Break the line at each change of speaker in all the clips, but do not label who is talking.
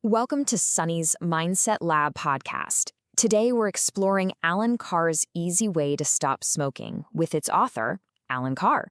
Welcome to Sunny's Mindset Lab podcast. Today we're exploring Alan Carr's Easy Way to Stop Smoking with its author, Alan Carr.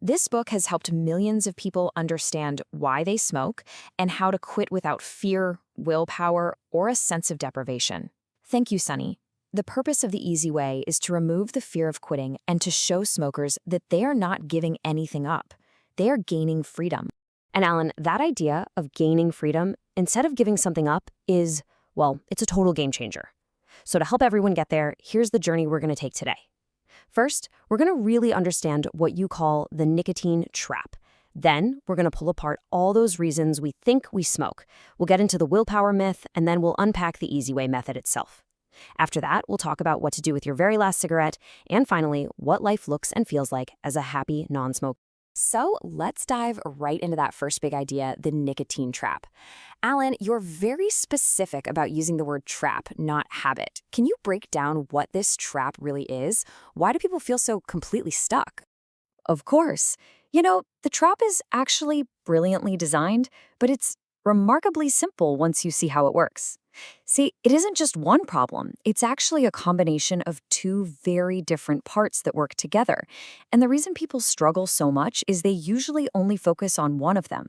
This book has helped millions of people understand why they smoke and how to quit without fear, willpower, or a sense of deprivation. Thank you, Sunny. The purpose of the Easy Way is to remove the fear of quitting and to show smokers that they are not giving anything up. They are gaining freedom. And Alan, that idea of gaining freedom instead of giving something up is, well, it's a total game changer. So to help everyone get there, here's the journey we're going to take today. First, we're going to really understand what you call the nicotine trap. Then we're going to pull apart all those reasons we think we smoke. We'll get into the willpower myth, and then we'll unpack the Easy Way method itself. After that, we'll talk about what to do with your very last cigarette, and finally, what life looks and feels like as a happy non-smoker. So let's dive right into that first big idea, the nicotine trap. Alan, you're very specific about using the word trap, not habit. Can you break down what this trap really is? Why do people feel so completely stuck? Of course. The trap is actually brilliantly designed, but it's remarkably simple once you see how it works. See, it isn't just one problem. It's actually a combination of two very different parts that work together. And the reason people struggle so much is they usually only focus on one of them.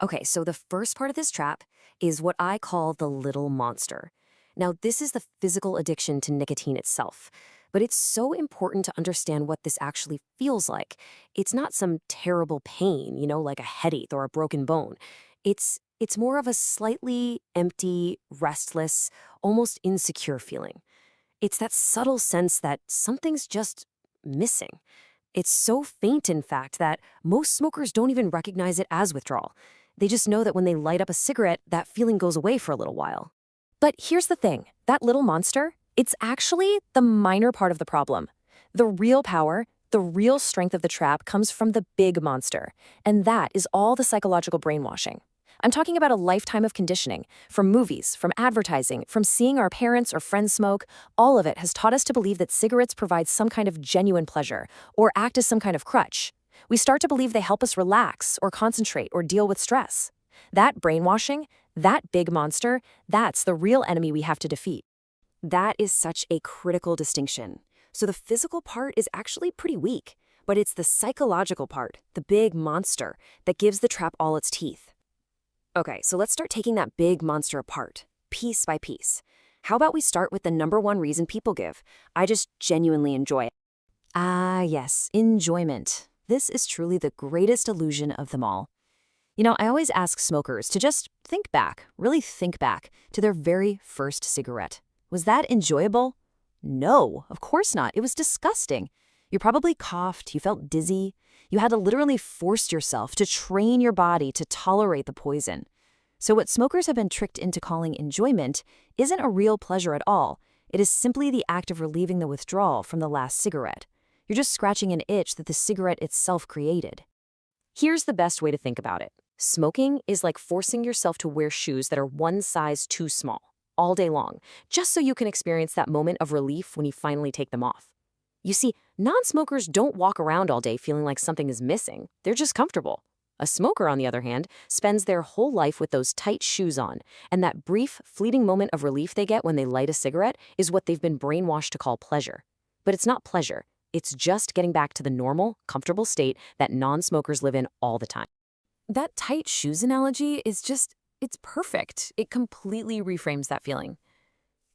Okay, so the first part of this trap is what I call the little monster. Now, this is the physical addiction to nicotine itself. But it's so important to understand what this actually feels like. It's not some terrible pain, like a headache or a broken bone. It's more of a slightly empty, restless, almost insecure feeling. It's that subtle sense that something's just missing. It's so faint, in fact, that most smokers don't even recognize it as withdrawal. They just know that when they light up a cigarette, that feeling goes away for a little while. But here's the thing, that little monster, it's actually the minor part of the problem. The real power, the real strength of the trap comes from the big monster, and that is all the psychological brainwashing. I'm talking about a lifetime of conditioning, from movies, from advertising, from seeing our parents or friends smoke. All of it has taught us to believe that cigarettes provide some kind of genuine pleasure or act as some kind of crutch. We start to believe they help us relax or concentrate or deal with stress. That brainwashing, that big monster, that's the real enemy we have to defeat. That is such a critical distinction. So the physical part is actually pretty weak, but it's the psychological part, the big monster, that gives the trap all its teeth. Okay, so let's start taking that big monster apart, piece by piece. How about we start with the number one reason people give? I just genuinely enjoy it. Ah, yes, enjoyment. This is truly the greatest illusion of them all. I always ask smokers to just think back, really think back, to their very first cigarette. Was that enjoyable? No, of course not. It was disgusting. You probably coughed, you felt dizzy. You had to literally force yourself to train your body to tolerate the poison. So what smokers have been tricked into calling enjoyment isn't a real pleasure at all. It is simply the act of relieving the withdrawal from the last cigarette. You're just scratching an itch that the cigarette itself created. Here's the best way to think about it. Smoking is like forcing yourself to wear shoes that are one size too small all day long, just so you can experience that moment of relief when you finally take them off. You see, non-smokers don't walk around all day feeling like something is missing. They're just comfortable. A smoker, on the other hand, spends their whole life with those tight shoes on, and that brief, fleeting moment of relief they get when they light a cigarette is what they've been brainwashed to call pleasure. But it's not pleasure. It's just getting back to the normal, comfortable state that non-smokers live in all the time. That tight shoes analogy is it's perfect. It completely reframes that feeling.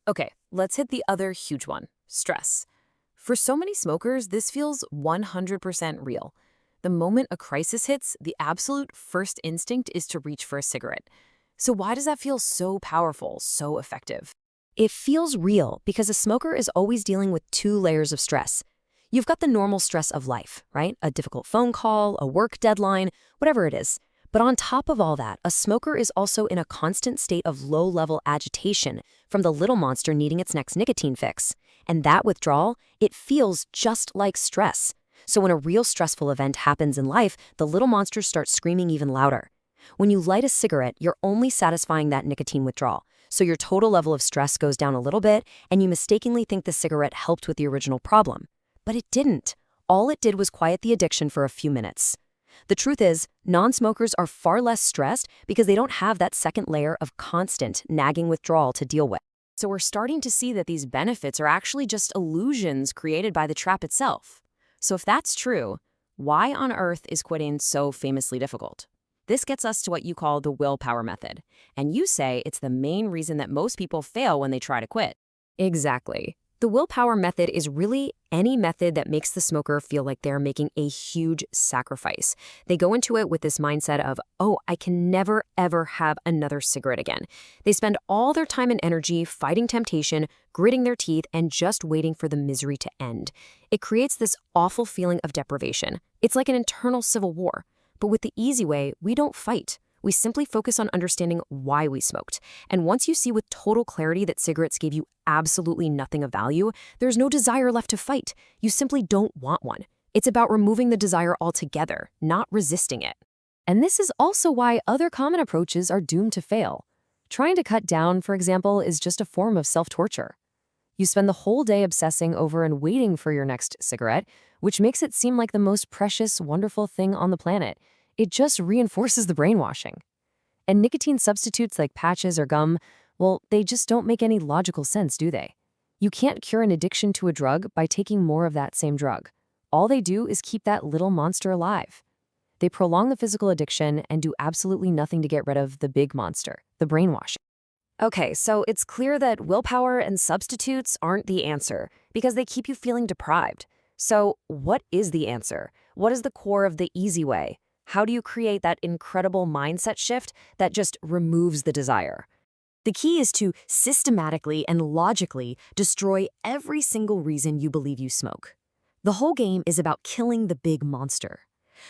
Okay, let's hit the other huge one, stress. For so many smokers, this feels 100% real. The moment a crisis hits, the absolute first instinct is to reach for a cigarette. So why does that feel so powerful, so effective? It feels real because a smoker is always dealing with two layers of stress. You've got the normal stress of life, right? A difficult phone call, a work deadline, whatever it is. But on top of all that, a smoker is also in a constant state of low-level agitation from the little monster needing its next nicotine fix. And that withdrawal, it feels just like stress. So when a real stressful event happens in life, the little monsters start screaming even louder. When you light a cigarette, you're only satisfying that nicotine withdrawal. So your total level of stress goes down a little bit, and you mistakenly think the cigarette helped with the original problem. But it didn't. All it did was quiet the addiction for a few minutes.
The truth is, non-smokers are far less stressed because they don't have that second layer of constant, nagging withdrawal to deal with. So we're starting to see that these benefits are actually just illusions created by the trap itself. So if that's true, why on earth is quitting so famously difficult? This gets us to what you call the willpower method, and you say it's the main reason that most people fail when they try to quit. Exactly. The willpower method is really any method that makes the smoker feel like they're making a huge sacrifice. They go into it with this mindset of, oh, I can never, ever have another cigarette again. They spend all their time and energy fighting temptation, gritting their teeth, and just waiting for the misery to end. It creates this awful feeling of deprivation. It's like an internal civil war. But with the easy way, we don't fight. We simply focus on understanding why we smoked. And once you see with total clarity that cigarettes gave you absolutely nothing of value, there's no desire left to fight. You simply don't want one. It's about removing the desire altogether, not resisting it. And this is also why other common approaches are doomed to fail. Trying to cut down, for example, is just a form of self-torture. You spend the whole day obsessing over and waiting for your next cigarette, which makes it seem like the most precious, wonderful thing on the planet. It just reinforces the brainwashing. And nicotine substitutes like patches or gum, well, they just don't make any logical sense, do they? You can't cure an addiction to a drug by taking more of that same drug. All they do is keep that little monster alive. They prolong the physical addiction and do absolutely nothing to get rid of the big monster, the brainwashing. Okay, so it's clear that willpower and substitutes aren't the answer because they keep you feeling deprived. So what is the answer? What is the core of the easy way? How do you create that incredible mindset shift that just removes the desire? The key is to systematically and logically destroy every single reason you believe you smoke. The whole game is about killing the big monster.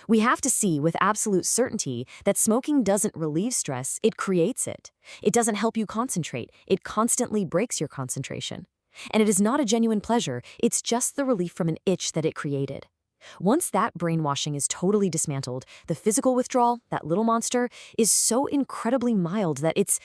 We have to see with absolute certainty that smoking doesn't relieve stress, it creates it. It doesn't help you concentrate, it constantly breaks your concentration. And it is not a genuine pleasure, it's just the relief from an itch that it created. Once that brainwashing is totally dismantled, the physical withdrawal, that little monster, is so incredibly mild that it's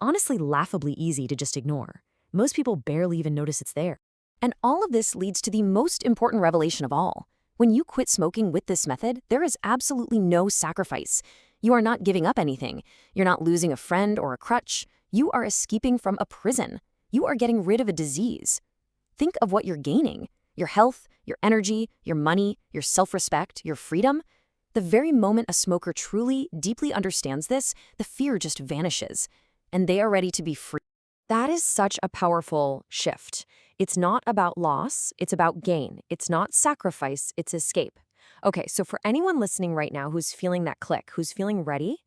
honestly laughably easy to just ignore. Most people barely even notice it's there. And all of this leads to the most important revelation of all. When you quit smoking with this method, there is absolutely no sacrifice. You are not giving up anything. You're not losing a friend or a crutch. You are escaping from a prison. You are getting rid of a disease. Think of what you're gaining. Your health, your energy, your money, your self-respect, your freedom. The very moment a smoker truly, deeply understands this, the fear just vanishes, and they are ready to be free. That is such a powerful shift. It's not about loss, it's about gain. It's not sacrifice, it's escape. Okay, so for anyone listening right now who's feeling that click, who's feeling ready,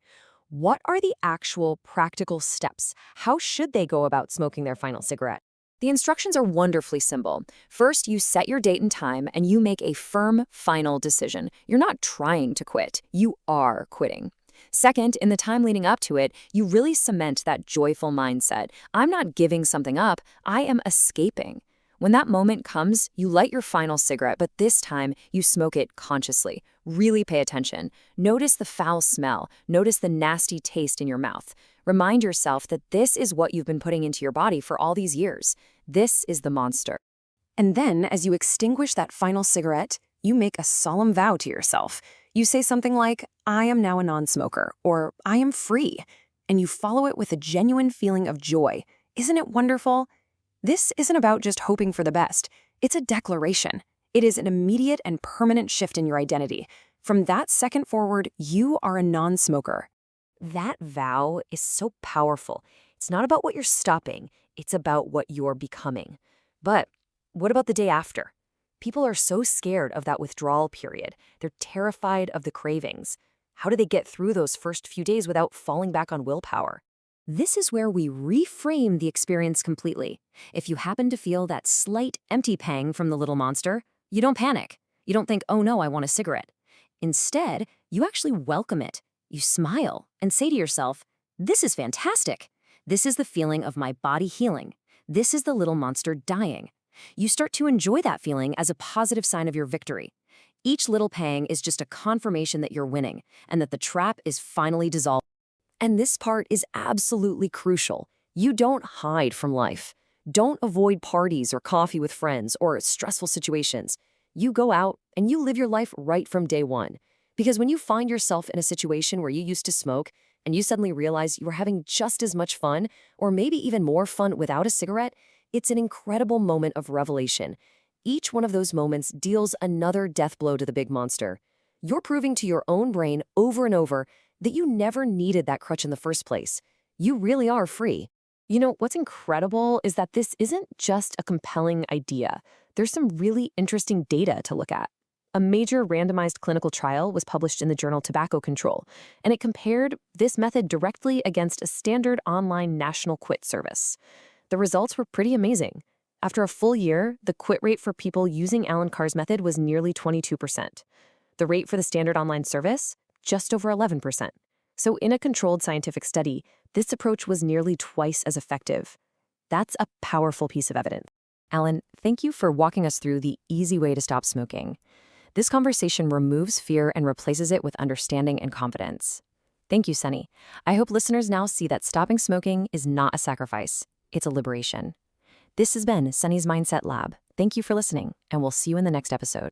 what are the actual practical steps? How should they go about smoking their final cigarette? The instructions are wonderfully simple. First, you set your date and time, and you make a firm, final decision. You're not trying to quit. You are quitting. Second, in the time leading up to it, you really cement that joyful mindset. I'm not giving something up. I am escaping. When that moment comes, you light your final cigarette, but this time you smoke it consciously. Really pay attention. Notice the foul smell. Notice the nasty taste in your mouth. Remind yourself that this is what you've been putting into your body for all these years. This is the monster. And then, as you extinguish that final cigarette, you make a solemn vow to yourself. You say something like, I am now a non-smoker, or I am free, and you follow it with a genuine feeling of joy. Isn't it wonderful? This isn't about just hoping for the best. It's a declaration. It is an immediate and permanent shift in your identity. From that second forward, you are a non-smoker. That vow is so powerful. It's not about what you're stopping, it's about what you're becoming. But what about the day after? People are so scared of that withdrawal period. They're terrified of the cravings. How do they get through those first few days without falling back on willpower? This is where we reframe the experience completely. If you happen to feel that slight empty pang from the little monster, you don't panic. You don't think, oh no, I want a cigarette. Instead, you actually welcome it. You smile and say to yourself, this is fantastic. This is the feeling of my body healing. This is the little monster dying. You start to enjoy that feeling as a positive sign of your victory. Each little pang is just a confirmation that you're winning and that the trap is finally dissolved. And this part is absolutely crucial. You don't hide from life. Don't avoid parties or coffee with friends or stressful situations. You go out and you live your life right from day one. Because when you find yourself in a situation where you used to smoke and you suddenly realize you were having just as much fun, or maybe even more fun without a cigarette, it's an incredible moment of revelation. Each one of those moments deals another death blow to the big monster. You're proving to your own brain over and over that you never needed that crutch in the first place. You really are free. You know, what's incredible is that this isn't just a compelling idea. There's some really interesting data to look at. A major randomized clinical trial was published in the journal Tobacco Control, and it compared this method directly against a standard online national quit service. The results were pretty amazing. After a full year, the quit rate for people using Alan Carr's method was nearly 22%. The rate for the standard online service? Just over 11%. So in a controlled scientific study, this approach was nearly twice as effective. That's a powerful piece of evidence. Alan, thank you for walking us through the easy way to stop smoking. This conversation removes fear and replaces it with understanding and confidence. Thank you, Sunny. I hope listeners now see that stopping smoking is not a sacrifice. It's a liberation. This has been Sunny's Mindset Lab. Thank you for listening, and we'll see you in the next episode.